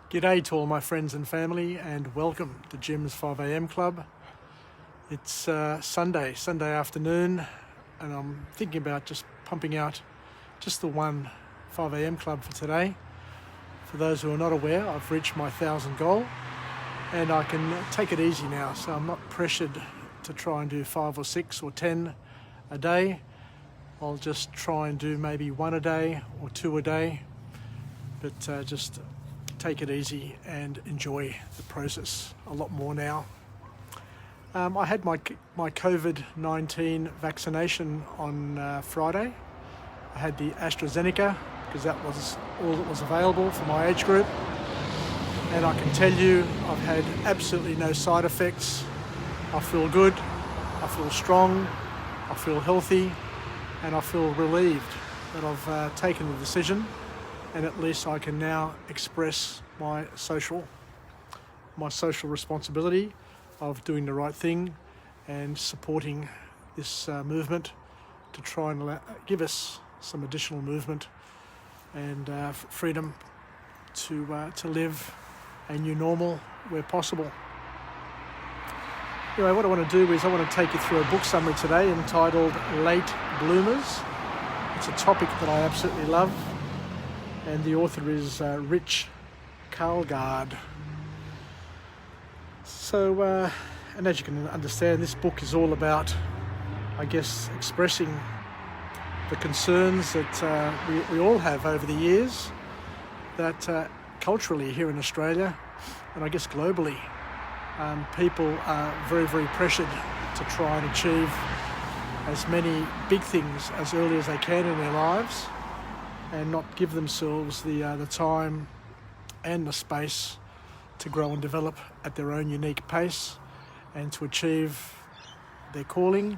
G'day to all my friends and family, and welcome to Jim's 5am Club. It's Sunday afternoon, and I'm thinking about just pumping out just the one 5am Club for today. For those who are not aware, I've reached my 1,000 goal, and I can take it easy now, so I'm not pressured to try and do 5 or 6 or 10 a day. I'll just try and do maybe 1 a day or 2 a day, but just take it easy and enjoy the process a lot more now. I had my COVID-19 vaccination on Friday. I had the AstraZeneca because that was all that was available for my age group. And I can tell you, I've had absolutely no side effects. I feel good, I feel strong, I feel healthy, and I feel relieved that I've taken the decision. And at least I can now express my social responsibility of doing the right thing and supporting this movement to try and give us some additional movement and freedom to live a new normal where possible. Anyway, what I want to do is I want to take you through a book summary today entitled Latebloomers. It's a topic that I absolutely love. And the author is Karlgaard. So, and as you can understand, this book is all about, I guess, expressing the concerns that we all have over the years, that culturally here in Australia, and I guess globally, people are very, very pressured to try and achieve as many big things as early as they can in their lives, and not give themselves the time and the space to grow and develop at their own unique pace and to achieve their calling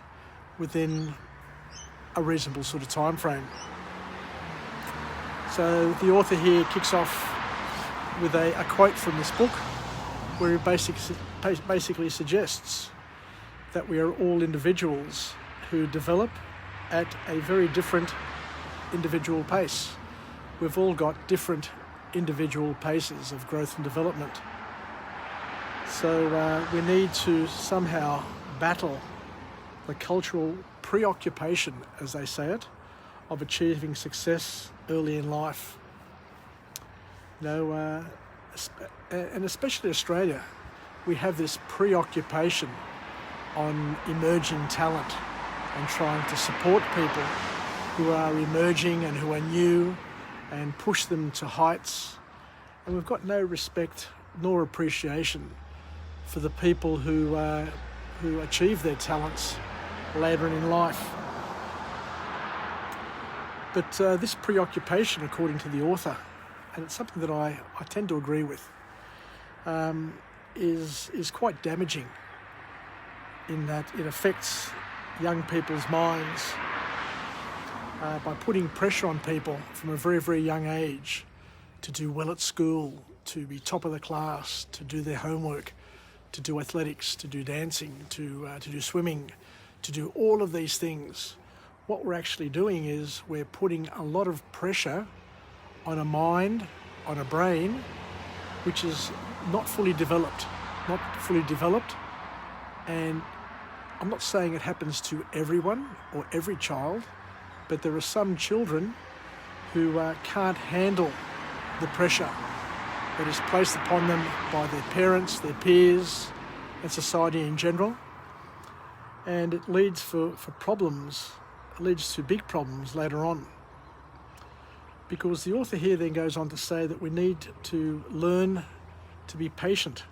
within a reasonable sort of time frame. So the author here kicks off with a quote from this book where he basically suggests that we are all individuals who develop at a very different individual pace. We've all got different individual paces of growth and development. So we need to somehow battle the cultural preoccupation, as they say it, of achieving success early in life. And especially Australia, we have this preoccupation on emerging talent and trying to support people who are emerging and who are new and push them to heights. And we've got no respect nor appreciation for the people who achieve their talents later in life. But this preoccupation, according to the author, and it's something that I tend to agree with, is quite damaging in that it affects young people's minds by putting pressure on people from a very, very young age to do well at school, to be top of the class, to do their homework, to do athletics, to do dancing, to do swimming, to do all of these things. What we're actually doing is we're putting a lot of pressure on a mind, on a brain, which is not fully developed. And I'm not saying it happens to everyone or every child, but there are some children who can't handle the pressure that is placed upon them by their parents, their peers, and society in general. And it leads for problems. It leads to big problems later on. Because the author here then goes on to say that we need to learn to be patient,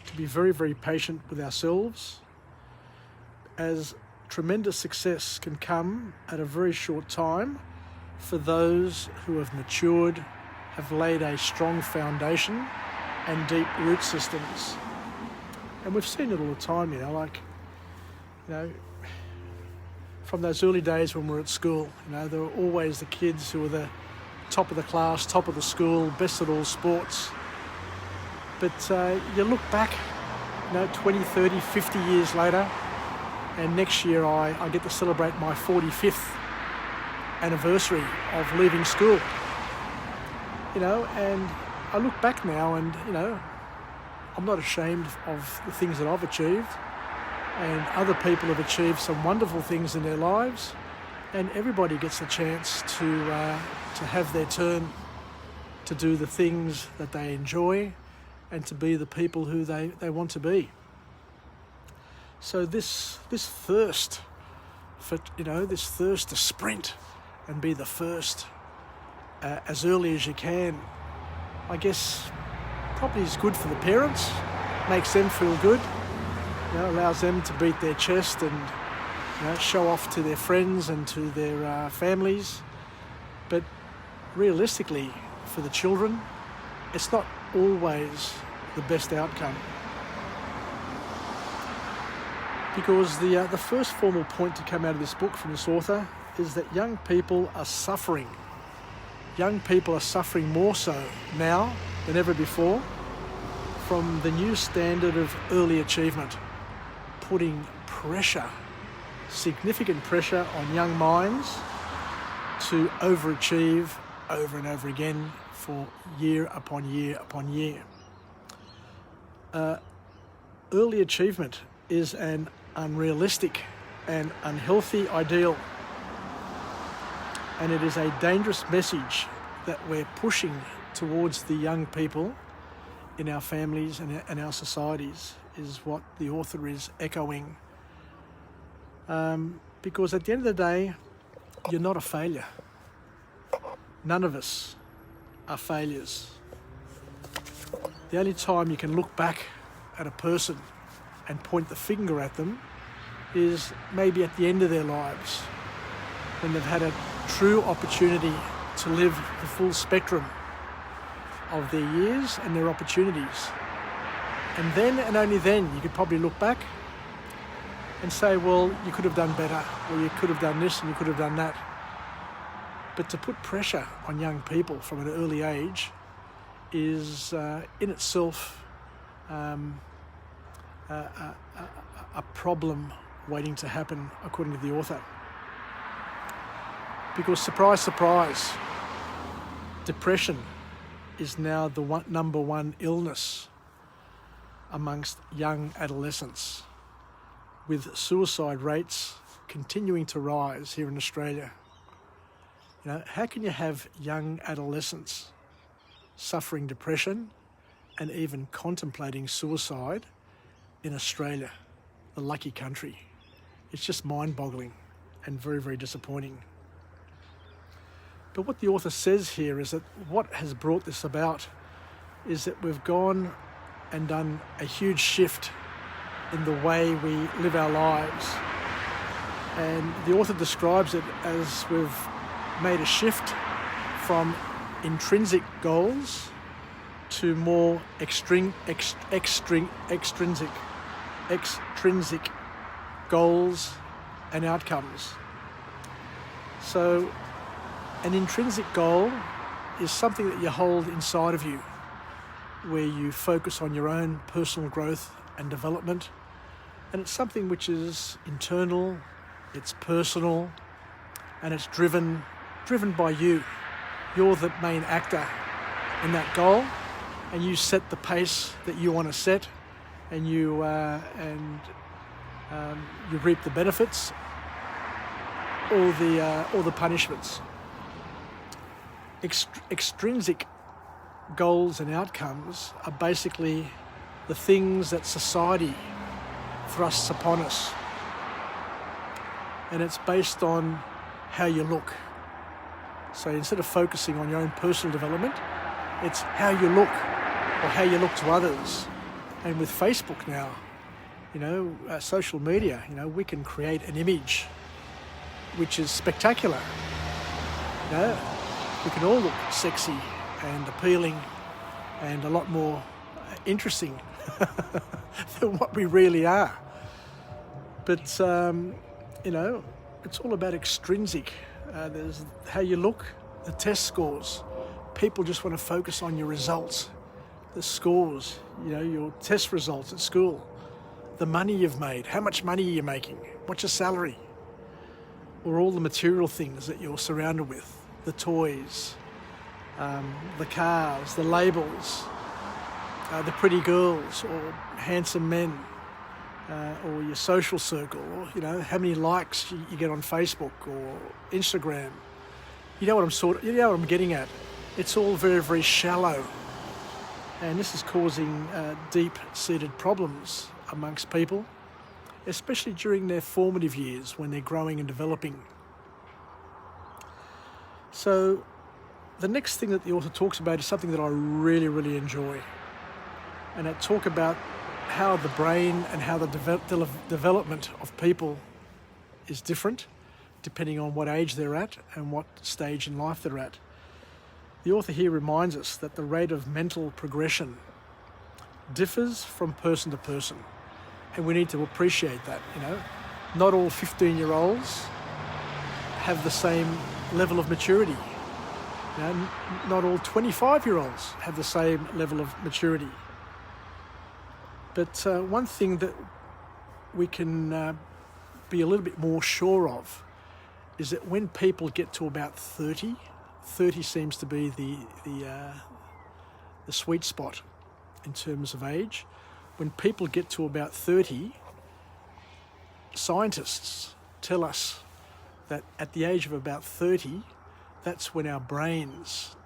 to be very, very patient with ourselves, as tremendous success can come at a very short time for those who have matured, have laid a strong foundation and deep root systems. And we've seen it all the time, from those early days when we were at school, there were always the kids who were the top of the class, top of the school, best at all sports. But you look back, 20, 30, 50 years later, and next year I get to celebrate my 45th anniversary of leaving school. And I look back now and, I'm not ashamed of the things that I've achieved, and other people have achieved some wonderful things in their lives, and everybody gets the chance to have their turn to do the things that they enjoy and to be the people who they want to be. So this thirst for, this thirst to sprint and be the first as early as you can, I guess probably is good for the parents, makes them feel good, allows them to beat their chest and show off to their friends and to their families. But realistically, for the children, it's not always the best outcome. Because the first formal point to come out of this book from this author is that young people are suffering. Young people are suffering more so now than ever before from the new standard of early achievement, putting pressure, significant pressure on young minds to overachieve over and over again for year upon year upon year. Early achievement is an unrealistic and unhealthy ideal, and it is a dangerous message that we're pushing towards the young people in our families and our societies, is what the author is echoing. Because at the end of the day, you're not a failure. None of us are failures. The only time you can look back at a person and point the finger at them is maybe at the end of their lives, when they've had a true opportunity to live the full spectrum of their years and their opportunities. And then, and only then, you could probably look back and say, well, you could have done better, or you could have done this and you could have done that. But to put pressure on young people from an early age is in itself a problem waiting to happen, according to the author. Because surprise, surprise, depression is now the number one illness amongst young adolescents, with suicide rates continuing to rise here in Australia. How can you have young adolescents suffering depression and even contemplating suicide in Australia, the lucky country? It's just mind-boggling and very, very disappointing. But what the author says here is that what has brought this about is that we've gone and done a huge shift in the way we live our lives. And the author describes it as we've made a shift from intrinsic goals to more extrinsic goals and outcomes. So an intrinsic goal is something that you hold inside of you, where you focus on your own personal growth and development, and it's something which is internal, it's personal, and it's driven by you. You're the main actor in that goal, and you set the pace that you want to set, and you reap the benefits or the punishments. Extrinsic goals and outcomes are basically the things that society thrusts upon us, and it's based on how you look. So instead of focusing on your own personal development, it's how you look or how you look to others. And with Facebook now, social media, we can create an image which is spectacular. We can all look sexy and appealing and a lot more interesting than what we really are. But, it's all about extrinsic. There's how you look, the test scores. People just want to focus on your results, the scores, your test results at school, the money you've made, how much money are you making, what's your salary, or all the material things that you're surrounded with, the toys, the cars, the labels, the pretty girls or handsome men, or your social circle, or, you know, how many likes you get on Facebook or Instagram. You know what I'm getting at. It's all very, very shallow, and this is causing deep-seated problems amongst people, especially during their formative years when they're growing and developing. So the next thing that the author talks about is something that I really, really enjoy, and it talk about how the brain and how the development of people is different depending on what age they're at and what stage in life they're at. The author here reminds us that the rate of mental progression differs from person to person, and we need to appreciate that. You know, not all 15-year-olds have the same level of maturity. You know, not all 25-year-olds have the same level of maturity. But one thing that we can be a little bit more sure of is that when people get to about 30 seems to be the sweet spot in terms of age. When people get to about 30, scientists tell us that at the age of about 30, that's when our brains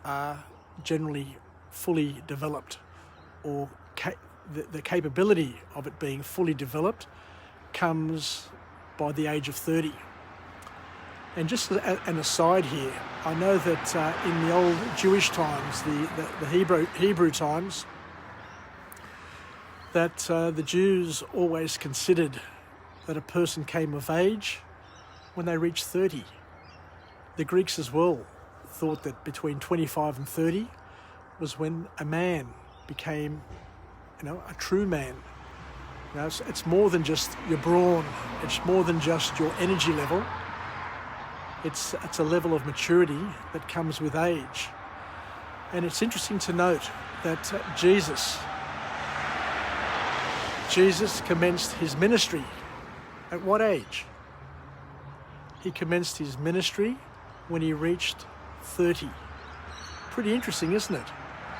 are generally fully developed, or the capability of it being fully developed comes by the age of 30. And just an aside here, I know that in the old Jewish times, the Hebrew times, that the Jews always considered that a person came of age when they reached 30. The Greeks as well thought that between 25 and 30 was when a man became, you know, a true man. You know, it's more than just your brawn. It's more than just your energy level. It's a level of maturity that comes with age. And it's interesting to note that Jesus commenced his ministry at what age? He commenced his ministry when he reached 30. Pretty interesting, isn't it?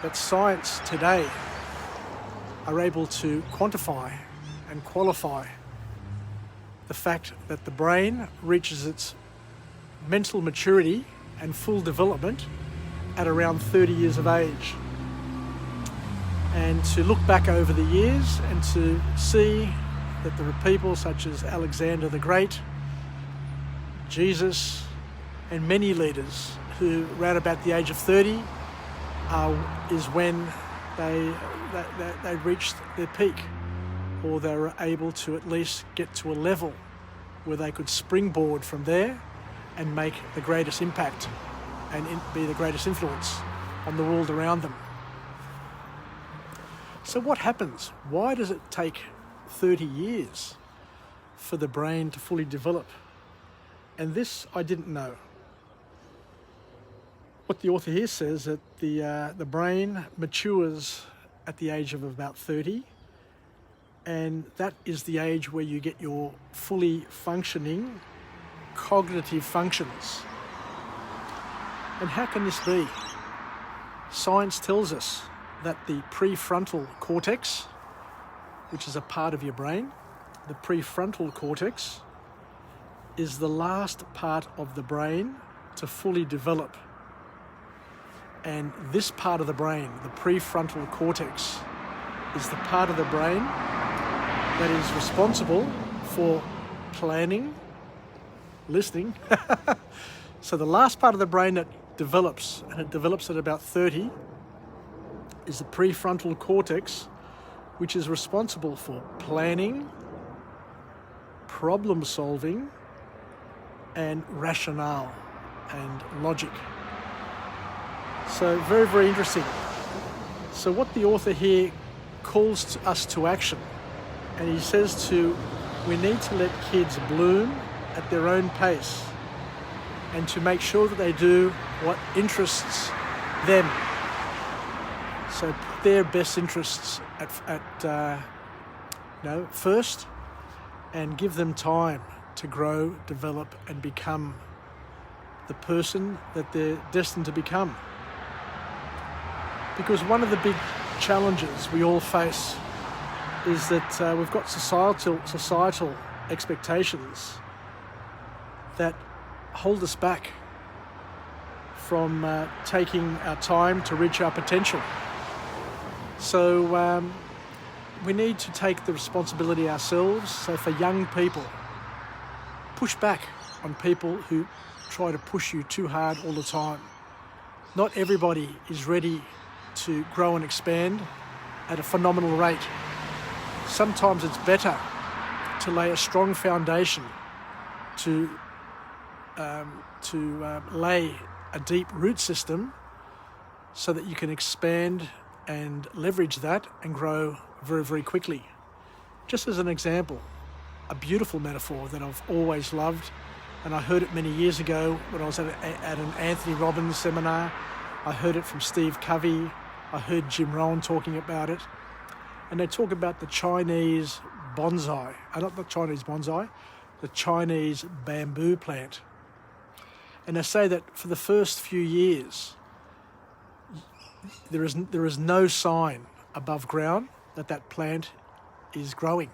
That science today are able to quantify and qualify the fact that the brain reaches its mental maturity and full development at around 30 years of age. And to look back over the years and to see that there are people such as Alexander the Great, Jesus, and many leaders who around about the age of 30 is when they reached their peak, or they were able to at least get to a level where they could springboard from there and make the greatest impact and be the greatest influence on the world around them. So what happens? Why does it take 30 years for the brain to fully develop? And this I didn't know. What the author here says that the brain matures at the age of about 30, and that is the age where you get your fully functioning cognitive functions. And how can this be? Science tells us that the prefrontal cortex, which is a part of your brain, the prefrontal cortex is the last part of the brain to fully develop. And this part of the brain, the prefrontal cortex, is the part of the brain that is responsible for planning, listening. So the last part of the brain that develops, and it develops at about 30, is the prefrontal cortex, which is responsible for planning, problem solving, and rationale and logic. So very, very interesting. So what the author here calls us to action, and he says we need to let kids bloom at their own pace and to make sure that they do what interests them. So put their best interests at first, and give them time to grow, develop, and become the person that they're destined to become. Because one of the big challenges we all face is that we've got societal expectations that hold us back from taking our time to reach our potential. So we need to take the responsibility ourselves. So for young people, push back on people who try to push you too hard all the time. Not everybody is ready to grow and expand at a phenomenal rate. Sometimes it's better to lay a strong foundation, to lay a deep root system so that you can expand and leverage that and grow very, very quickly. Just as an example, a beautiful metaphor that I've always loved, and I heard it many years ago when I was at an Anthony Robbins seminar. I heard it from Steve Covey. I heard Jim Rohn talking about it. And they talk about the Chinese bonsai, not the Chinese bonsai, the Chinese bamboo plant. And they say that for the first few years, there is no sign above ground that plant is growing.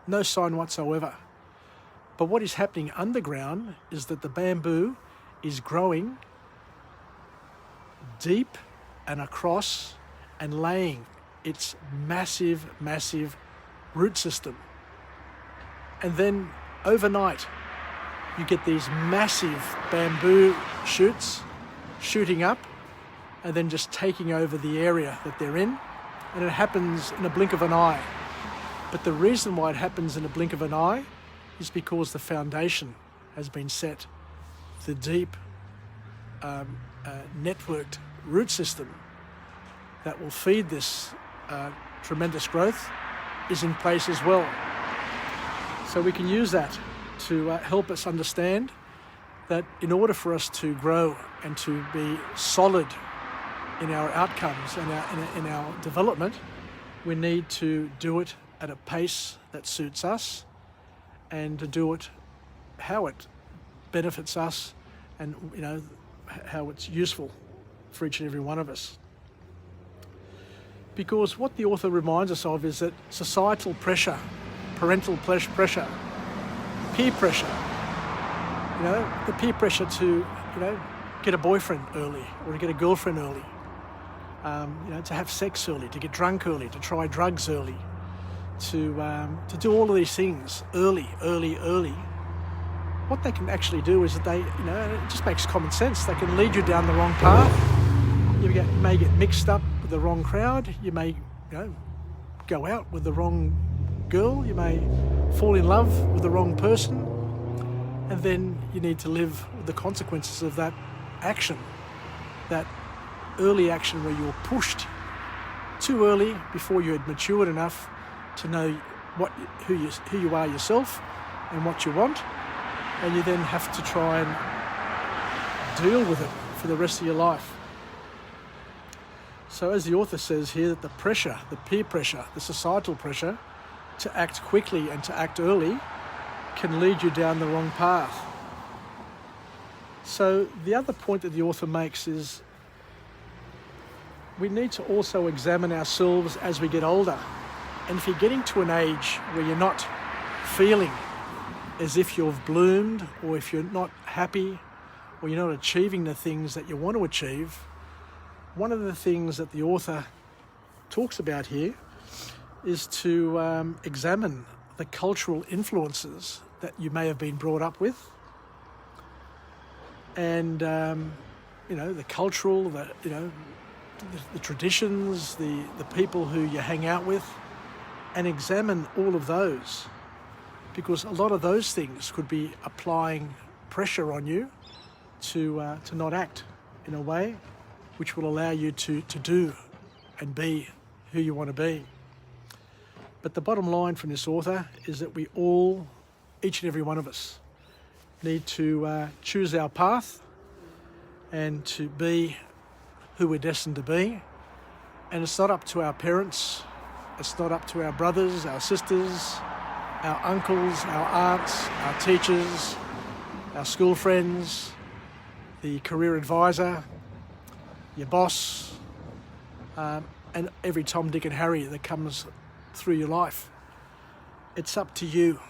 No sign whatsoever. But what is happening underground is that the bamboo is growing deep and across and laying its massive, massive root system. And then overnight, you get these massive bamboo shoots shooting up and then just taking over the area that they're in. And it happens in a blink of an eye. But the reason why it happens in a blink of an eye is because the foundation has been set. The deep, networked root system that will feed this tremendous growth is in place as well. So we can use that to help us understand that in order for us to grow and to be solid in our outcomes and in our development, we need to do it at a pace that suits us and to do it how it benefits us and how it's useful for each and every one of us. Because what the author reminds us of is that societal pressure, parental pressure, peer pressure, the peer pressure to, get a boyfriend early or to get a girlfriend early, to have sex early, to get drunk early, to try drugs early, to do all of these things early. What they can actually do is that they, it just makes common sense. They can lead you down the wrong path. You may get mixed up with the wrong crowd. You may, go out with the wrong girl. You may fall in love with the wrong person. And then you need to live with the consequences of that action, that early action where you were pushed too early before you had matured enough to know who you are yourself and what you want. And you then have to try and deal with it for the rest of your life. So as the author says here, that the pressure, the peer pressure, the societal pressure to act quickly and to act early can lead you down the wrong path. So the other point that the author makes is we need to also examine ourselves as we get older. And if you're getting to an age where you're not feeling as if you've bloomed, or if you're not happy, or you're not achieving the things that you want to achieve, one of the things that the author talks about here is to examine the cultural influences that you may have been brought up with, and the cultural, the traditions, the people who you hang out with, and examine all of those, because a lot of those things could be applying pressure on you to not act in a way which will allow you to do and be who you want to be. But the bottom line from this author is that we all, each and every one of us, need to choose our path and to be who we're destined to be. And it's not up to our parents, it's not up to our brothers, our sisters, our uncles, our aunts, our teachers, our school friends, the career advisor, your boss, and every Tom, Dick and Harry that comes through your life. It's up to you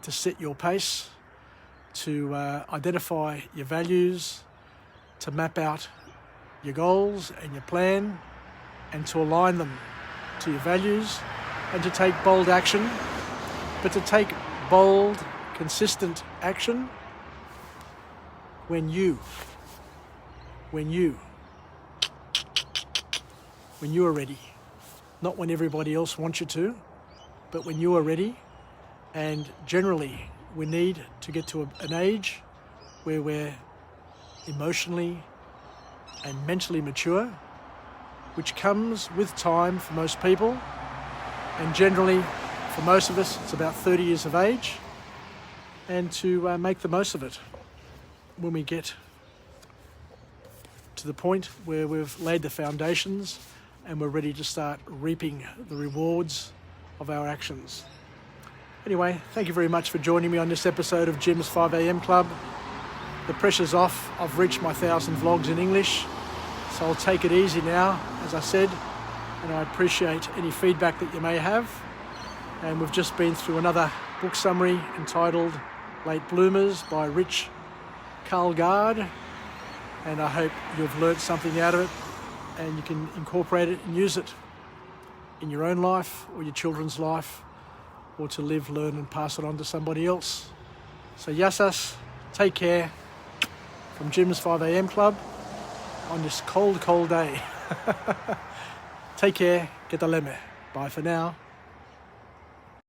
to set your pace, to identify your values, to map out your goals and your plan, and to align them to your values, and to take bold action, but to take bold, consistent action when you are ready. Not when everybody else wants you to, but when you are ready. And generally, we need to get to an age where we're emotionally and mentally mature, which comes with time for most people. And generally, for most of us, it's about 30 years of age. And to make the most of it when we get to the point where we've laid the foundations and we're ready to start reaping the rewards of our actions. Anyway, thank you very much for joining me on this episode of Jim's 5am Club. The pressure's off. I've reached my 1,000 vlogs in English, so I'll take it easy now, as I said, and I appreciate any feedback that you may have. And we've just been through another book summary entitled Latebloomers by Karlgaard, and I hope you've learnt something out of it and you can incorporate it and use it in your own life or your children's life, or to live, learn and pass it on to somebody else. So yassas, take care from Jim's 5am Club on this cold day. Take care, get the leme. Bye for now.